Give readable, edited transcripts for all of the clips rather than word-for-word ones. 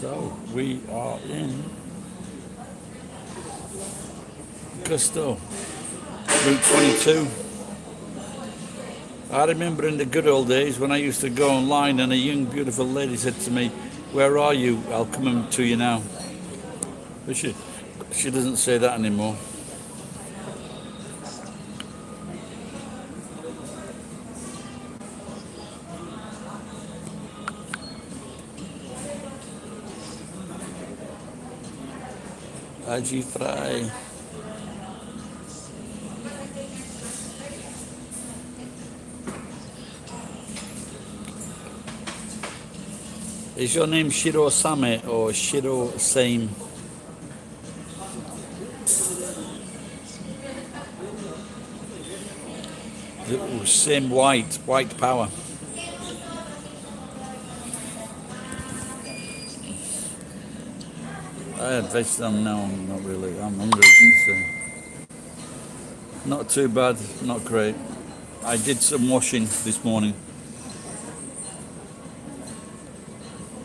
So we are in Gusto, Route 22. I remember in the good old days when I used to go online and a young beautiful lady said to me, "Where are you? I'll come to you now." But she doesn't say that anymore. Aji fry. Is your name Shiro Same or Shiro Same? Same white power. I had vegetable now, not really. I'm hungry, so not too bad, not great. I did some washing this morning.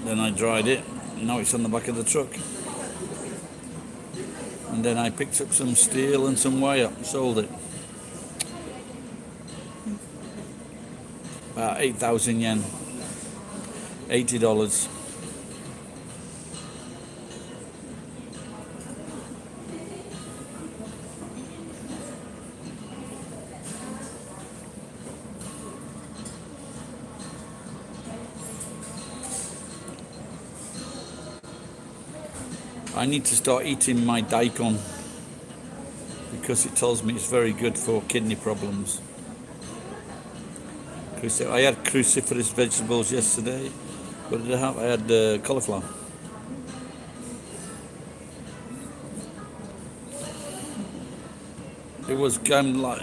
Then I dried it, now it's on the back of the truck. And then I picked up some steel and some wire, sold it. About 8,000 yen, $80. I need to start eating my daikon because it tells me it's very good for kidney problems. I had cruciferous vegetables yesterday. What did I have? I had cauliflower. It was kind of like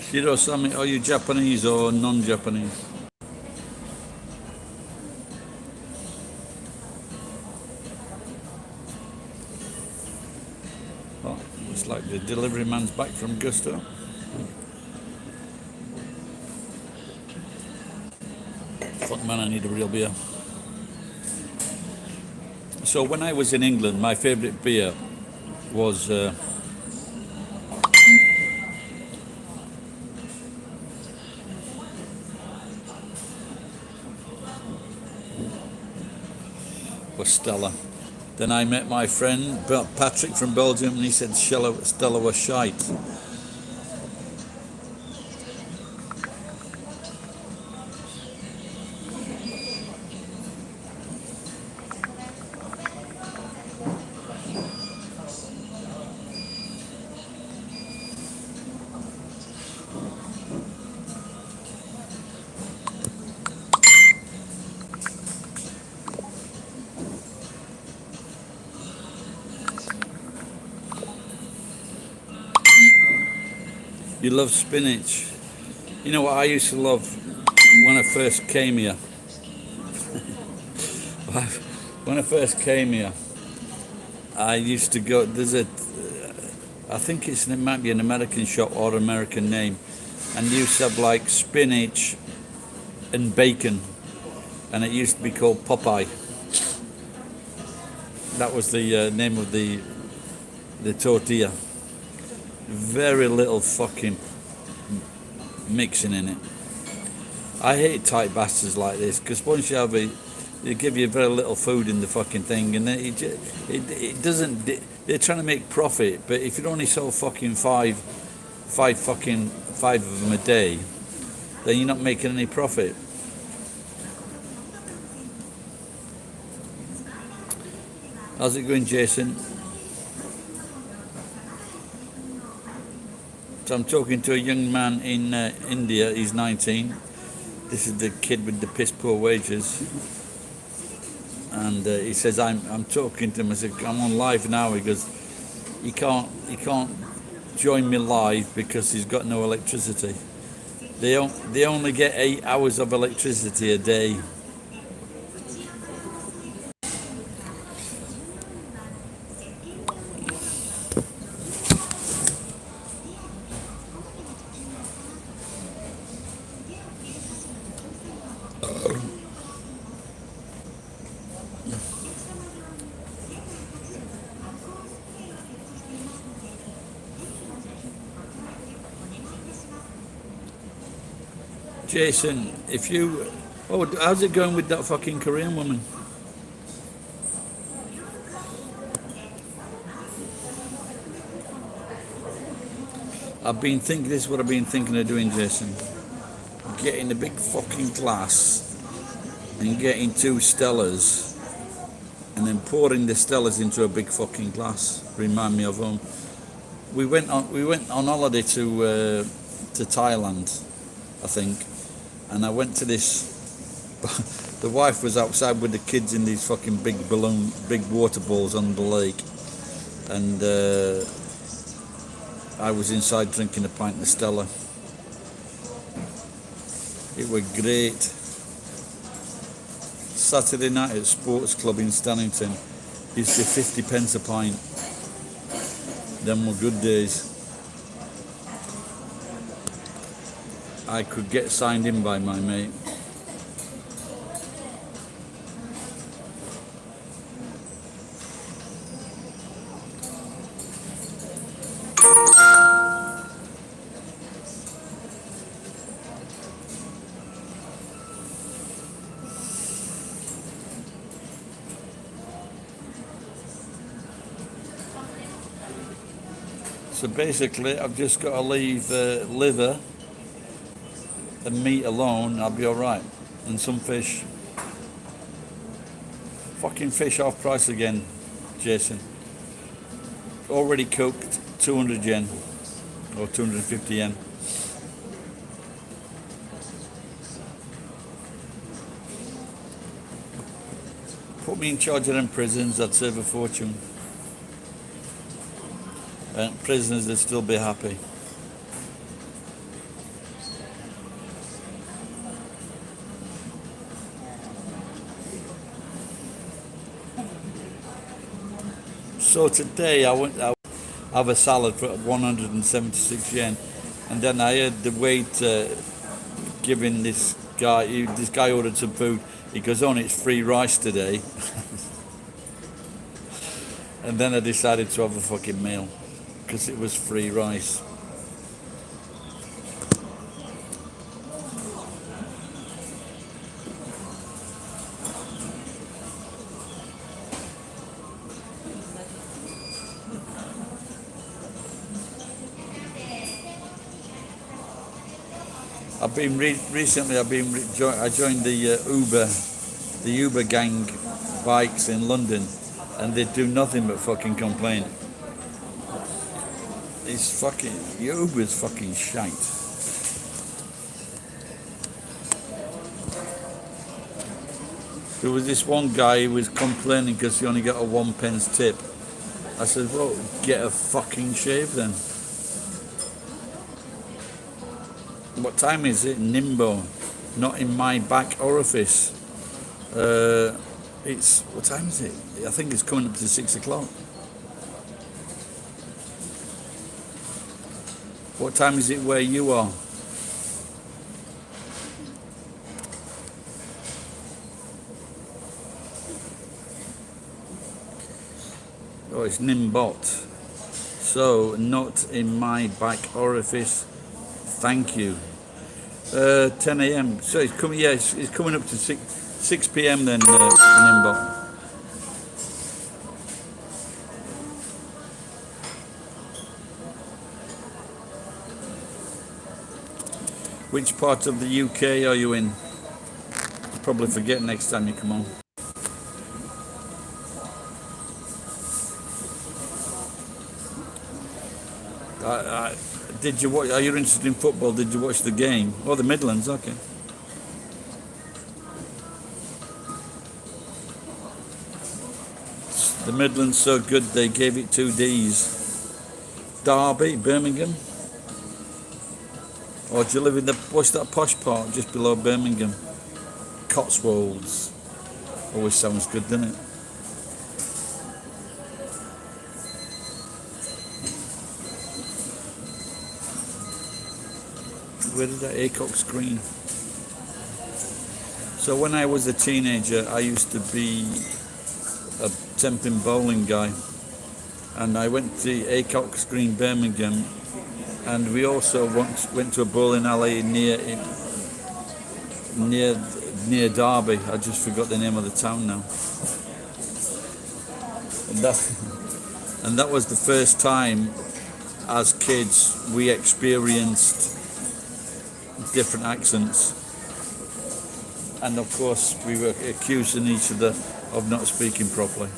Shiro-sami, are you Japanese or non-Japanese? Oh, looks like the delivery man's back from Gusto. Fuck man, I need a real beer. So when I was in England, my favourite beer was Stella. Then I met my friend Patrick from Belgium, and he said Stella was shite. You love spinach. You know what I used to love when I first came here? When I first came here, I used to go, I think it might be an American shop or American name, and used to have like spinach and bacon, and it used to be called Popeye. That was the name of the tortilla. Very little fucking mixing in it. I hate tight bastards like this because once you have it, they give you very little food in the fucking thing, and it doesn't. They're trying to make profit, but if you only sell fucking five of them a day, then you're not making any profit. How's it going, Jason? So I'm talking to a young man in India. He's 19. This is the kid with the piss poor wages, and he says I'm talking to him. I said I'm on live now. He goes, he can't join me live because he's got no electricity. They only get 8 hours of electricity a day. Jason, if you... Oh, how's it going with that fucking Korean woman? I've been thinking, this is what I've been thinking of doing, Jason. Getting a big fucking glass and getting 2 Stellas and then pouring the Stellas into a big fucking glass. Remind me of home. We went on holiday to Thailand, I think, and I went to this. The wife was outside with the kids in these fucking big water balls on the lake, and I was inside drinking a pint of Stella. It was great. Saturday night at Sports Club in Stannington used to be 50 pence a pint. Them were good days. I could get signed in by my mate. So basically, I've just got to leave liver and meat alone. I'll be all right, and some fish. Fucking fish off price again, Jason. Already cooked, 200 yen or 250 yen. Put me in charge of them prisons. I'd save a fortune. And prisoners would still be happy. So today I have a salad for 176 yen, and then I heard the waiter giving this guy ordered some food. He goes, "Oh, it's free rice today." And then I decided to have a fucking meal because it was free rice. I've been recently. I joined the Uber gang bikes in London, and they do nothing but fucking complain. It's fucking Uber's fucking shite. There was this one guy who was complaining because he only got a 1 pence tip. I said, "Well, get a fucking shave then." What time is it? Nimbo. Not in my back orifice. It's, what time is it? I think it's coming up to 6 o'clock. What time is it where you are? Oh, it's Nimbot. So, not in my back orifice. Thank you. 10 a.m. So it's coming. Yeah, it's coming up to 6 p.m. then. Nimbot. Which part of the UK are you in? You'll probably forget next time you come on. Did you watch? Are you interested in football? Did you watch the game? Oh, the Midlands. Okay. The Midlands so good they gave it 2 Ds. Derby, Birmingham. Or do you live in what's that posh part just below Birmingham? Cotswolds. Always sounds good, doesn't it? Where did that Acock screen? So when I was a teenager, I used to be a temping bowling guy, and I went to Acock Green, Birmingham, and we also went to a bowling alley near near near Derby. I just forgot the name of the town now. And that was the first time as kids we experienced different accents, and of course we were accusing each other of not speaking properly.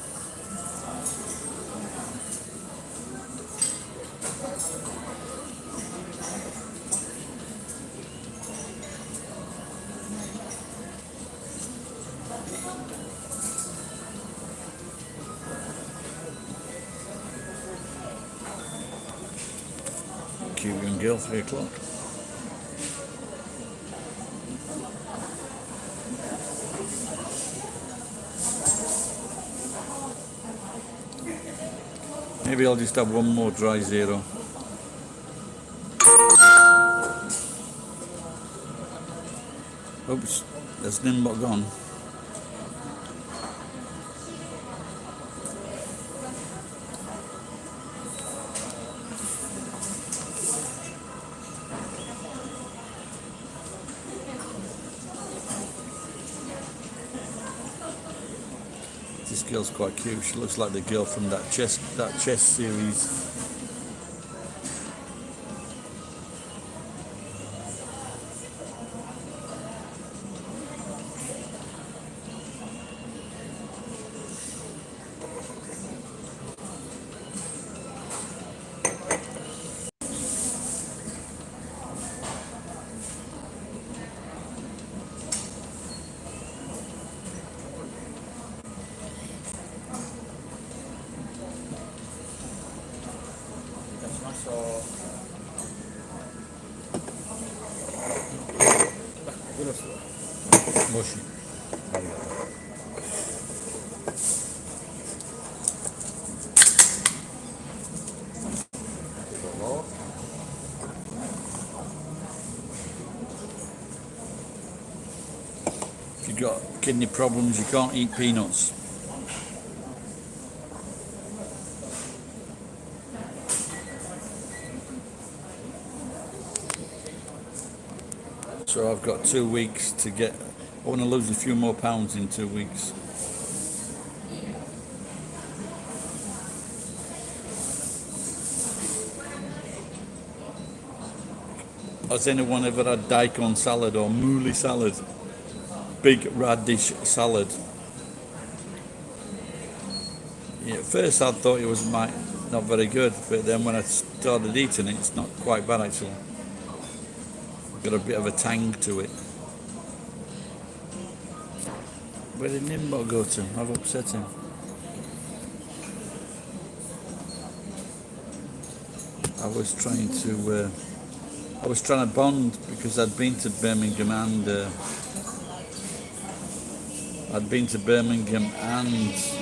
Cute young girl, 3 o'clock. Maybe I'll just have one more dry zero. Oops, there's Nimbot gone. This girl's quite cute. She looks like the girl from that chess series. Mushy. If you've got kidney problems, you can't eat peanuts. So I've got 2 weeks to get. I want to lose a few more pounds in 2 weeks. Has anyone ever had daikon salad or mooli salad? Big radish salad. Yeah, at first I thought it was not very good, but then when I started eating it, it's not quite bad actually. Got a bit of a tang to it. Where did Nimbo go to? I've upset him. I was trying to bond because I'd been to Birmingham and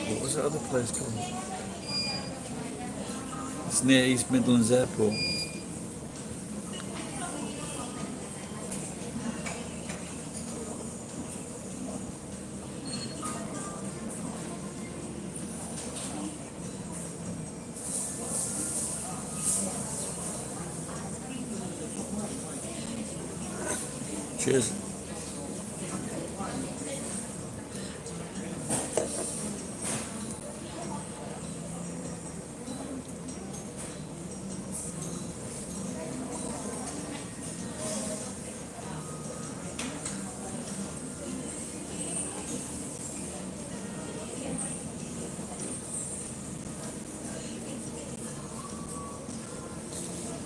what was that other place called? It's near East Midlands Airport. Cheers.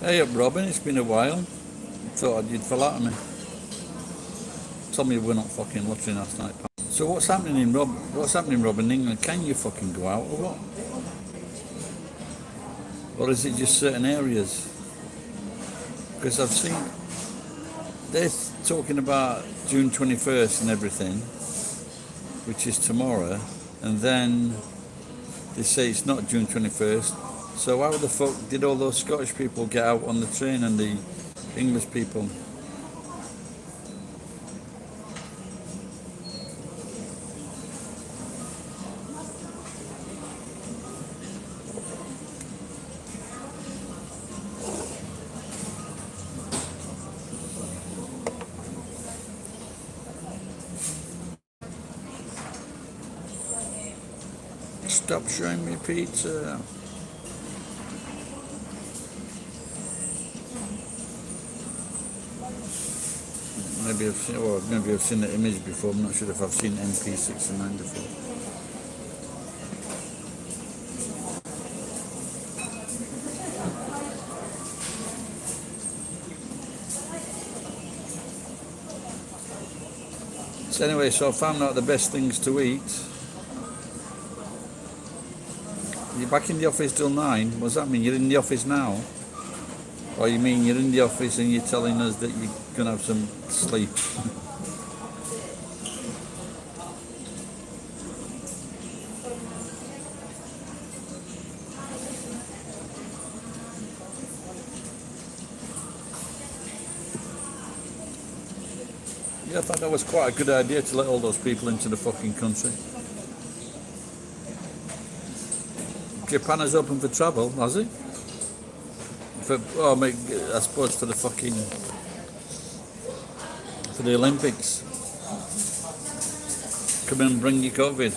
Hey up Robin, it's been a while. Thought you'd fall out of me. Told me we're not fucking lottery last night. So what's happening, Robin, in England? Can you fucking go out or what? Or is it just certain areas? Because I've seen they're talking about June 21st and everything, which is tomorrow, and then they say it's not June 21st. So how the fuck did all those Scottish people get out on the train and the English people? stop showing me pizza. Maybe I've seen the image before. I'm not sure if I've seen MP69 before. So anyway, so I found out the best things to eat. You're back in the office till 9. What does that mean? You're in the office now? Or you mean you're in the office and you're telling us that you're going to have some sleep? Yeah, I thought that was quite a good idea to let all those people into the fucking country. Japan is open for travel, has it? I suppose for the Olympics. Come in and bring your COVID.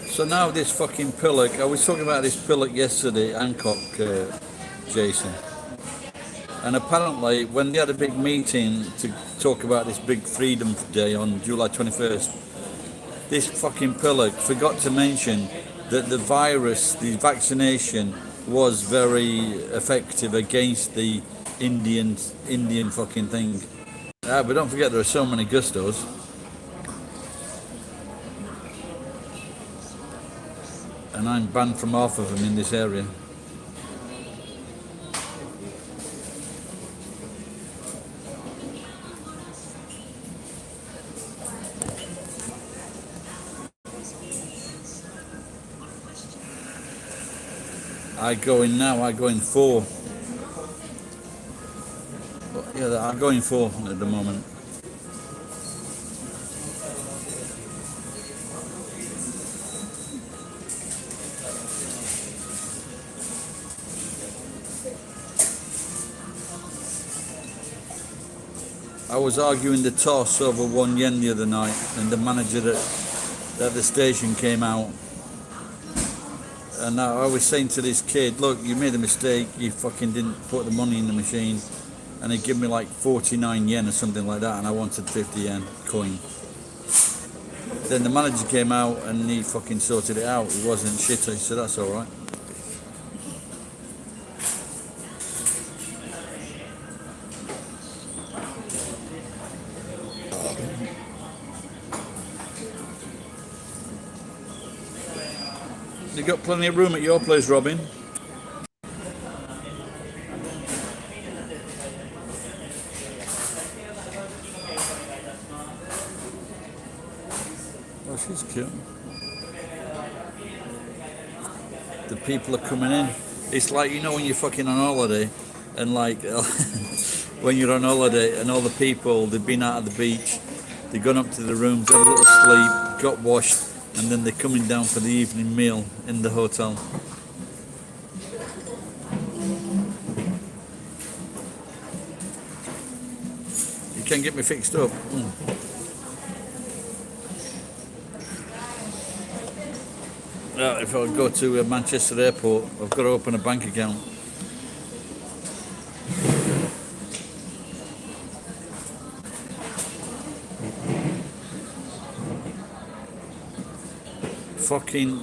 So now this fucking pillock, I was talking about this pillock yesterday, Hancock, Jason. And apparently when they had a big meeting to talk about this big Freedom Day on July 21st, this fucking pillock forgot to mention that the virus, the vaccination, was very effective against the Indian fucking thing. But don't forget there are so many gustos. And I'm banned from half of them in this area. I go in 4. Yeah, I'm going 4 at the moment. I was arguing the toss over 1 yen the other night, and the manager at the station came out. And I was saying to this kid, look, you made a mistake, you fucking didn't put the money in the machine. And he gave me like 49 yen or something like that, and I wanted 50 yen coin. Then the manager came out and he fucking sorted it out. It wasn't shitty, so that's alright. You got plenty of room at your place, Robin? Oh, she's cute. The people are coming in. It's like, you know, when you're fucking on holiday, and like when you're on holiday and all the people, they've been out of the beach, they've gone up to the rooms, had a little sleep, got washed, and then they're coming down for the evening meal in the hotel. You can get me fixed up. If I go to Manchester Airport, I've got to open a bank account. Fucking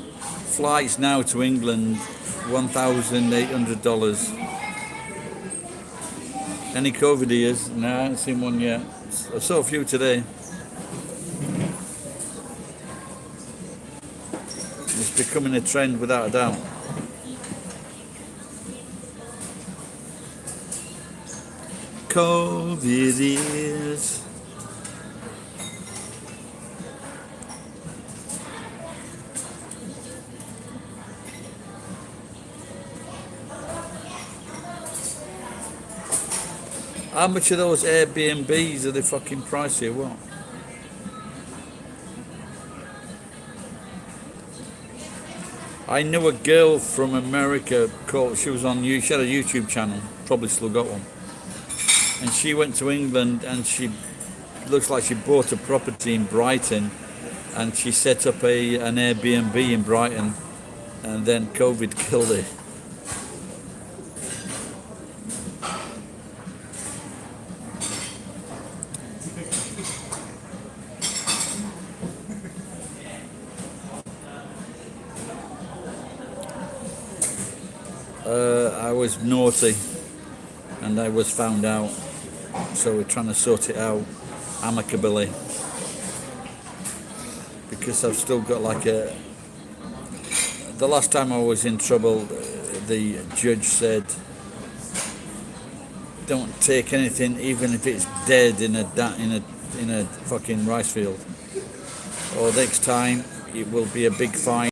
flights now to England, $1,800. Any COVID ears? No, I haven't seen one yet. I saw a few today. It's becoming a trend without a doubt. COVID ears. How much are those Airbnbs? Are they fucking pricey or what? I knew a girl from America she had a YouTube channel. probably still got one. And she went to England, and she looks like she bought a property in Brighton, and she set up an Airbnb in Brighton, and then COVID killed it. I was naughty, and I was found out, so we're trying to sort it out amicably, because I've still got like a... The last time I was in trouble, the judge said, don't take anything, even if it's dead in a fucking rice field, or next time it will be a big fine.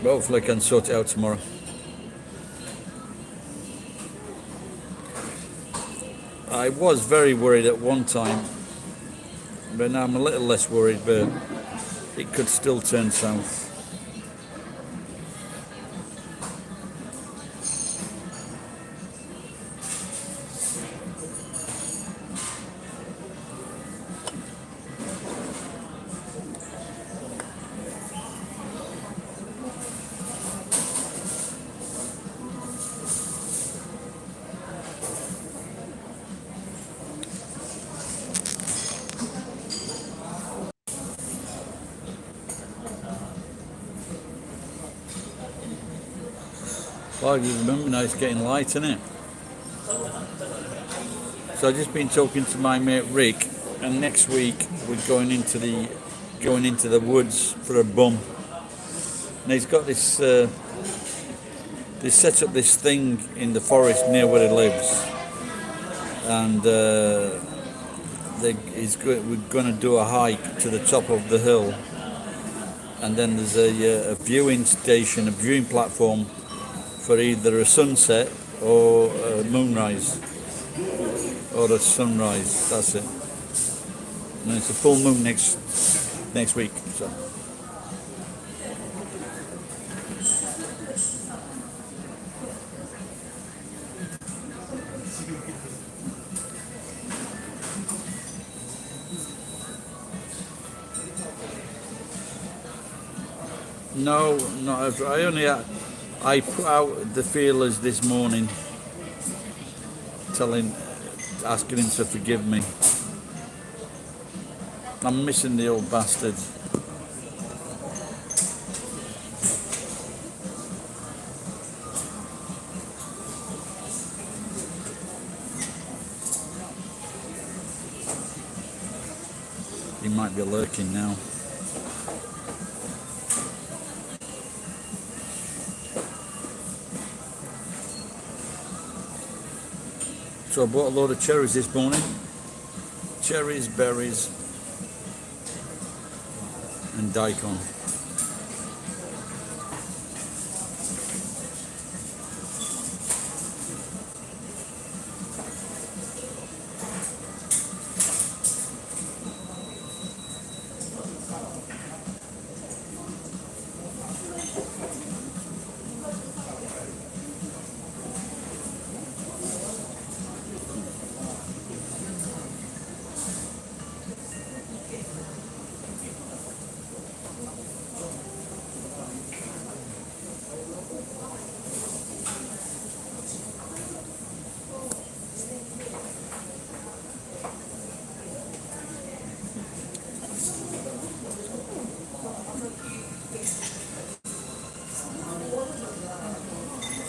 But hopefully I can sort it out tomorrow. I was very worried at one time, but now I'm a little less worried, but it could still turn south. Well, you remember now it's getting light, isn't it? So I've just been talking to my mate Rick, and next week we're going into the woods for a bum. And he's got this. They set up this thing in the forest near where he lives, and we're going to do a hike to the top of the hill, and then there's a viewing station, a viewing platform for either a sunset or a moonrise or a sunrise. That's it. And it's a full moon next week. So. No, not. I put out the feelers this morning, asking him to forgive me. I'm missing the old bastard. He might be lurking now. So I bought a load of cherries this morning. Cherries, berries, and daikon.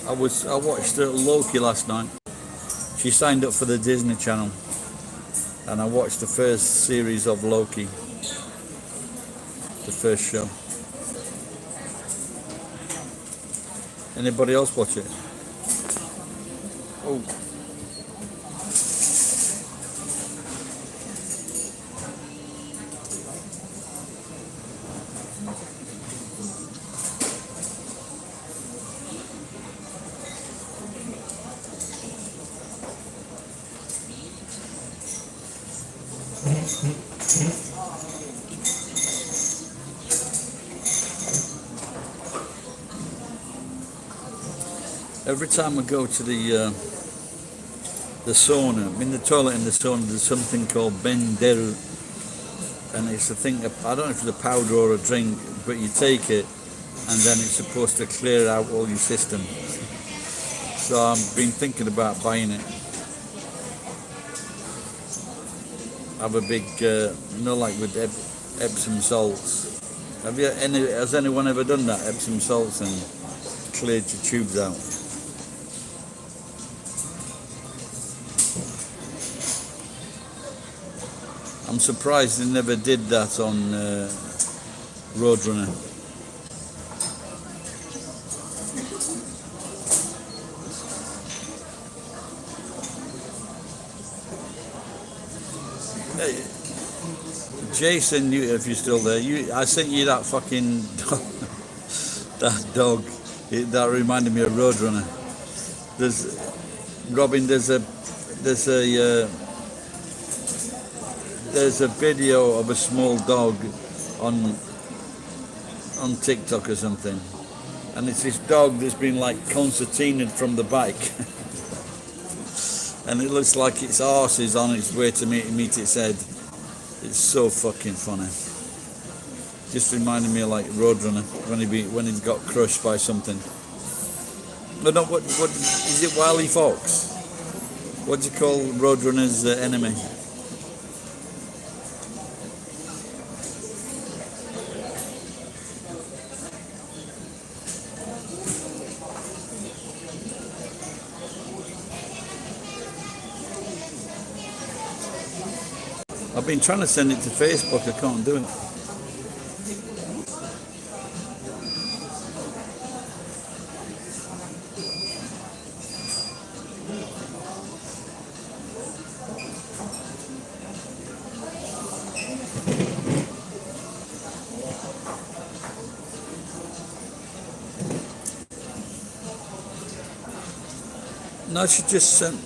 I watched Loki last night. She signed up for the Disney Channel, and I watched the first series of Loki, the first show. Anybody else watch it? Oh. Every time I go to the sauna, in the toilet in the sauna, there's something called benderu, and it's a thing. I don't know if it's a powder or a drink, but you take it, and then it's supposed to clear out all your system. So I've been thinking about buying it. Have a big, like with Epsom salts. Has anyone ever done that? Epsom salts and cleared your tubes out. I'm surprised they never did that on Roadrunner. Hey, Jason, if you're still there, I sent you that fucking that dog. That reminded me of Roadrunner. There's a video of a small dog on TikTok or something, and it's this dog that's been like concertinaed from the bike, and it looks like its arse is on its way to meet its head. It's so fucking funny. Just reminded me of like Roadrunner when he got crushed by something. But no, what is it? Wily Fox? What do you call Roadrunner's enemy? I've been trying to send it to Facebook, I can't do it. No, she just sent.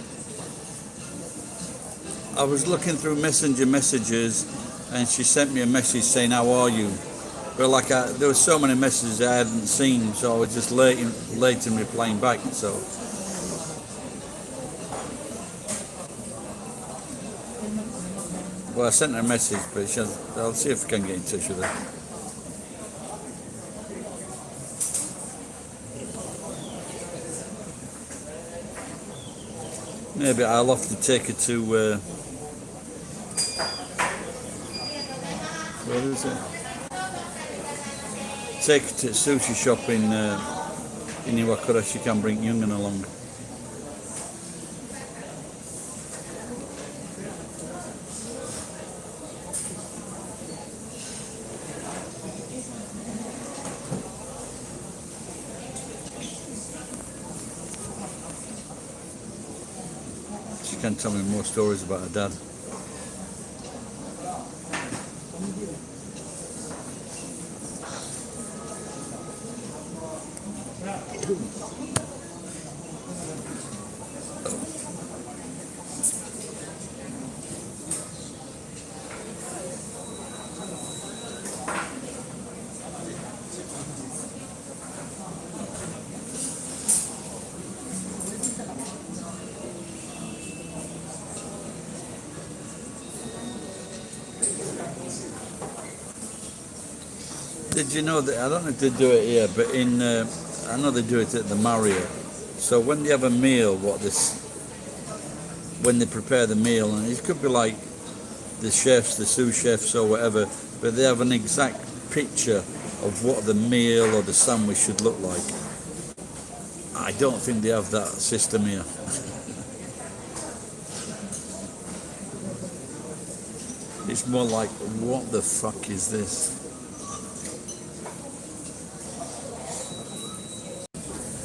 I was looking through Messenger messages, and she sent me a message saying, "How are you?" But there were so many messages I hadn't seen, so I was just late in replying back. So, well, I sent her a message, but I'll see if I can get in touch with her. Maybe I'll have to take her to. Where is it? Take her to a sushi shop in Iwakura. She can bring Youngin along. She can tell me more stories about her dad. Did you know that, I don't know if they do it here, but I know they do it at the Marriott. So when they have a meal, when they prepare the meal, and it could be like the chefs, the sous chefs or whatever, but they have an exact picture of what the meal or the sandwich should look like. I don't think they have that system here. It's more like, what the fuck is this?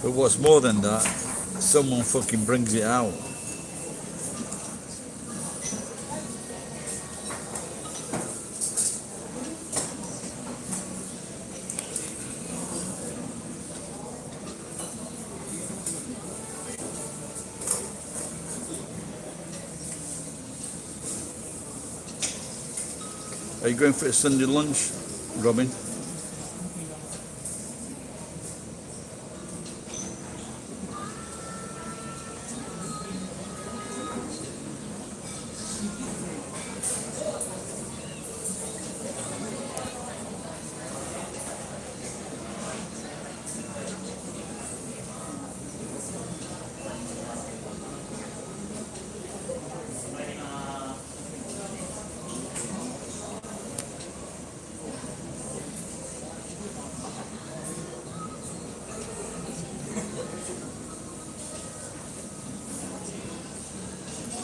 But what's more than that, someone fucking brings it out. Are you going for a Sunday lunch, Robin?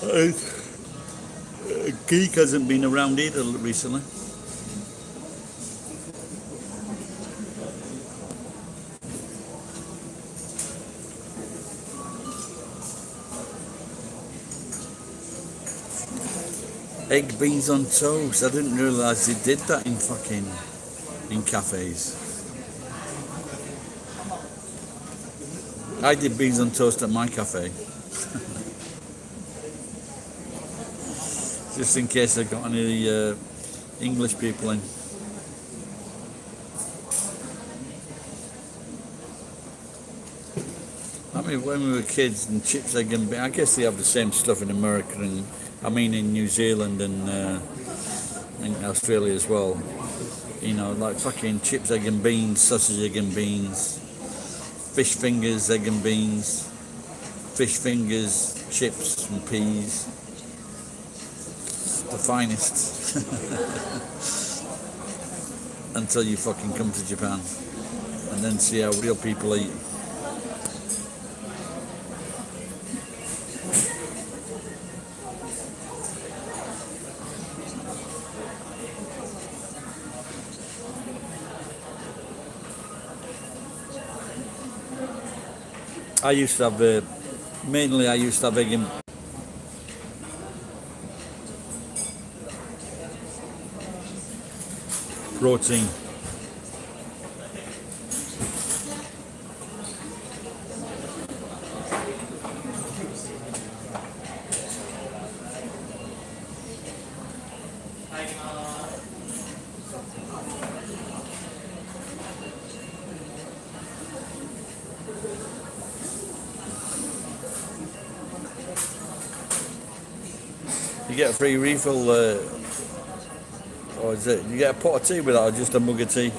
Uh, Geek hasn't been around either recently. Egg beans on toast. I didn't realise they did that in cafes. I did beans on toast at my cafe, just in case I got any English people in. I mean, when we were kids, and chips, egg and beans, I guess they have the same stuff in America and in New Zealand and in Australia as well. You know, like fucking chips, egg and beans, sausage, egg and beans, fish fingers, egg and beans, fish fingers, chips and peas. The finest. Until you fucking come to Japan and then see how real people eat. I used to have mainly I used to have egg and protein. You get a free refill, or is it? You get a pot of tea with that, or just a mug of tea?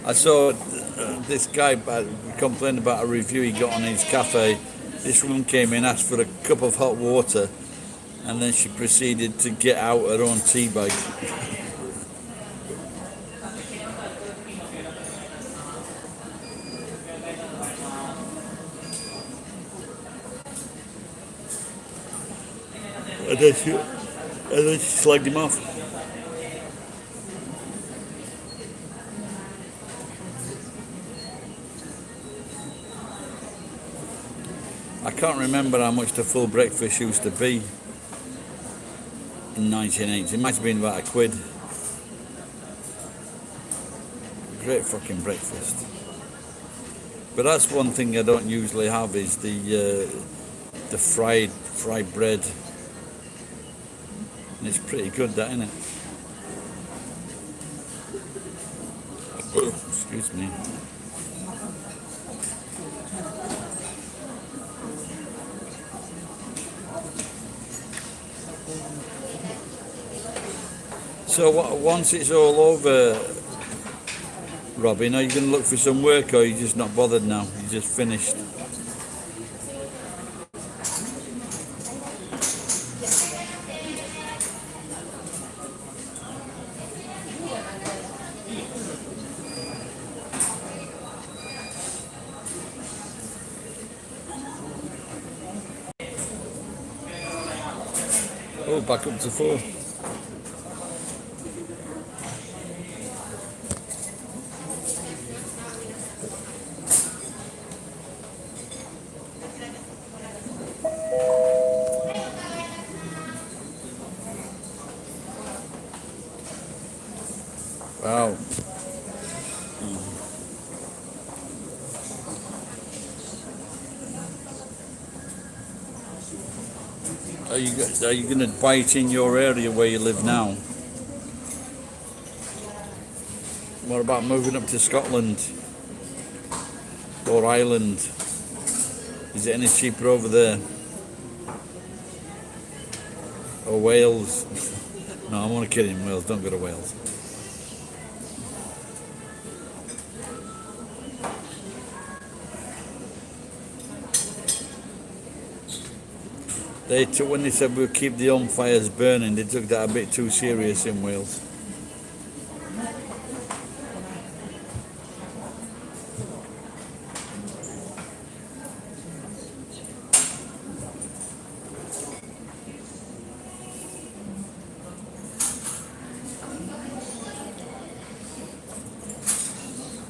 I saw this guy complained about a review he got on his cafe. This woman came in, asked for a cup of hot water, and then she proceeded to get out her own tea bag. And then she slagged him off. I can't remember how much the full breakfast used to be in 1980. It might have been about £1. Great fucking breakfast. But that's one thing I don't usually have is the fried bread. And it's pretty good, that, isn't it? Excuse me. So once it's all over, Robin, are you going to look for some work, or are you just not bothered now? You just finished? Oh, back up to 4. Wow. Are you going to buy it in your area where you live now? What about moving up to Scotland or Ireland? Is it any cheaper over there? Or Wales? No, I'm only kidding. Wales, don't go to Wales. They took, when they said we'll keep the home fires burning, they took that a bit too serious in Wales.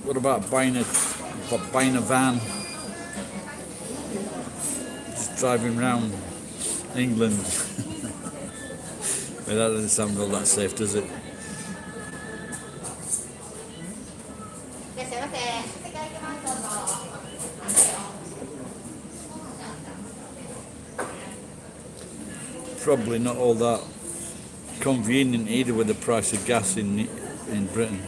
What about buying a van, just driving around England? Well, that doesn't sound all that safe, does it? Probably not all that convenient either with the price of gas in Britain.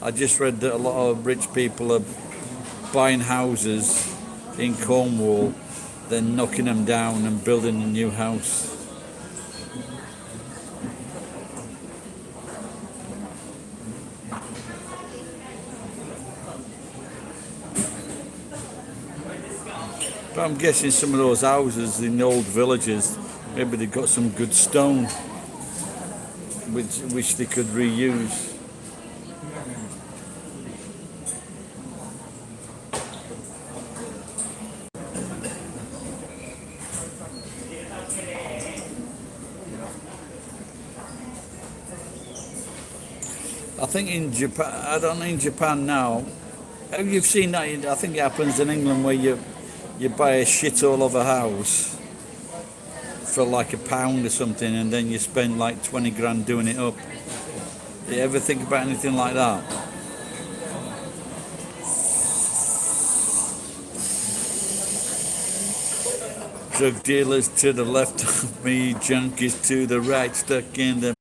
I just read that a lot of rich people are buying houses in Cornwall, then knocking them down and building a new house. But I'm guessing some of those houses in the old villages, maybe they've got some good stone which they could reuse. I think in Japan, I don't know in Japan now. Have you seen that? I think it happens in England where you buy a shithole of a house for like £1 or something, and then you spend like 20 grand doing it up. You ever think about anything like that? Drug dealers to the left of me, junkies to the right, stuck in the...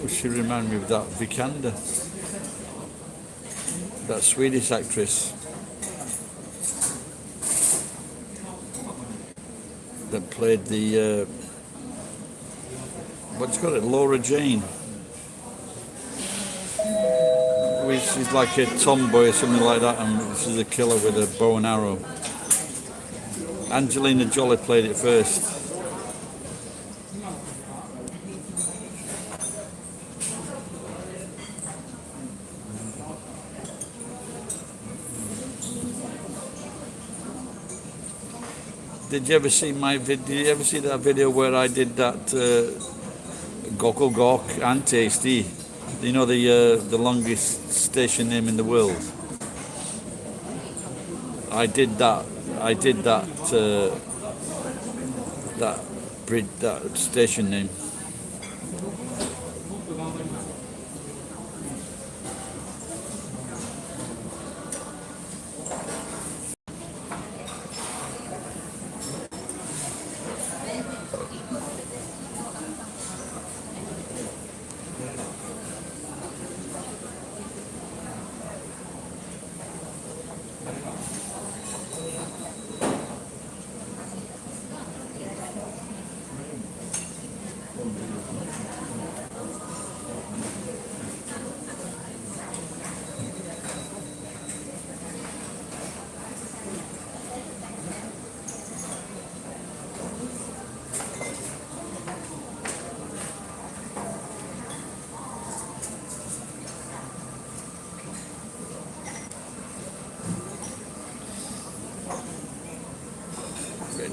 She reminded me of that Vikander, that Swedish actress that played the what's called it, Laura Jane. She's like a tomboy or something like that, and she's a killer with a bow and arrow. Angelina Jolie played it first. Did you ever see my video? Did you ever see that video where I did that Gokul Gok and Tasty? You know the longest station name in the world. I did that. I did that that station name.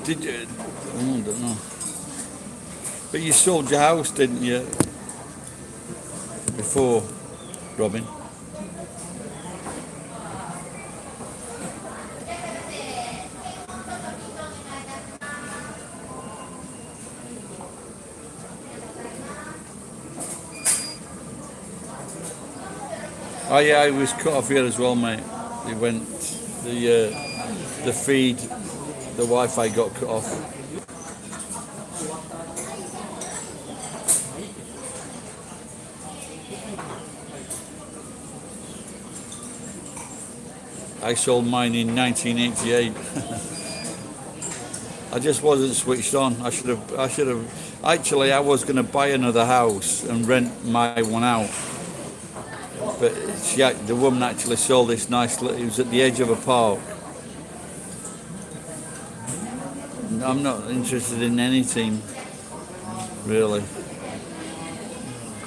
Did you? I don't know. But you sold your house, didn't you? Before, Robin? Oh yeah, I was cut off here as well, mate. It went, the feed, the Wi-Fi got cut off. I sold mine in 1988. I just wasn't switched on. I should have. Actually, I was going to buy another house and rent my one out. But the woman actually sold this nice. It was at the edge of a park. I'm not interested in anything, really.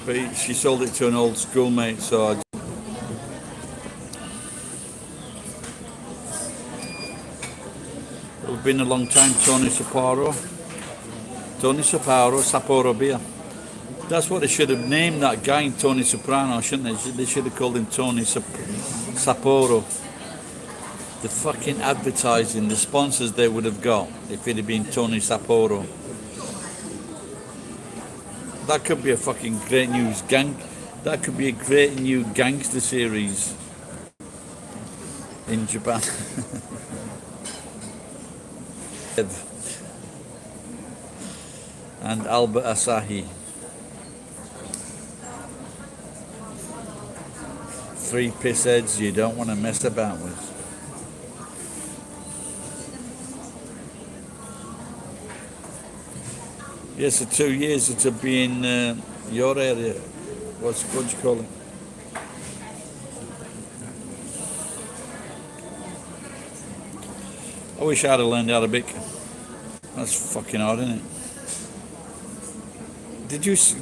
But she sold it to an old schoolmate, so it's been a long time. Tony Sapporo beer. That's what they should have named that guy, Tony Soprano, shouldn't they? They should have called him Tony Sapporo. The fucking advertising, the sponsors they would have got if it had been Tony Sapporo. That could be a fucking great news gang. That could be a great new gangster series in Japan. And Albert Asahi. 3 pissheads you don't want to mess about with. Yes, for 2 years it'll be in your area. What do you call it? I wish I'd have learned Arabic. That's fucking hard, isn't it?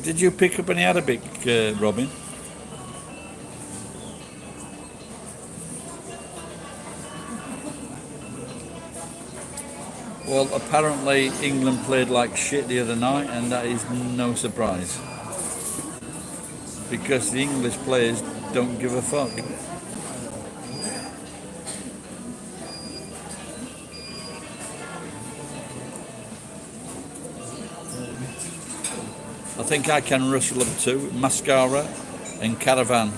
Did you pick up any Arabic, Robin? Well, apparently England played like shit the other night, and that is no surprise. Because the English players don't give a fuck. I think I can rustle up to Mascara and Caravan.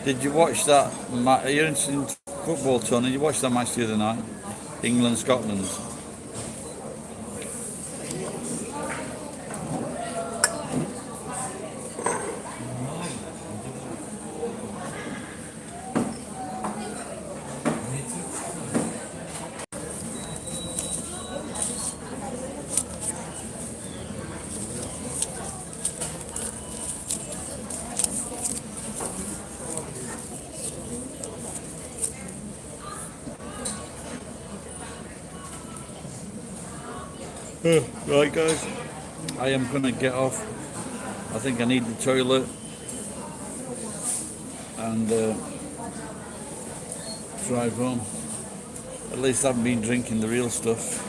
Did you watch that? You're interested in football, Tony? Did you watch that match the other night? England-Scotland. Right, guys, I am going to get off. I think I need the toilet and drive home. At least I haven't been drinking the real stuff.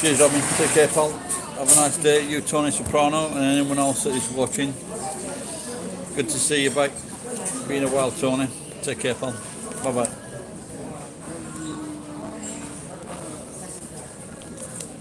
Cheers, Robin. Take care, pal. Have a nice day. You, Tony Soprano, and anyone else that is watching. Good to see you back. Been a while, Tony. Take care, pal.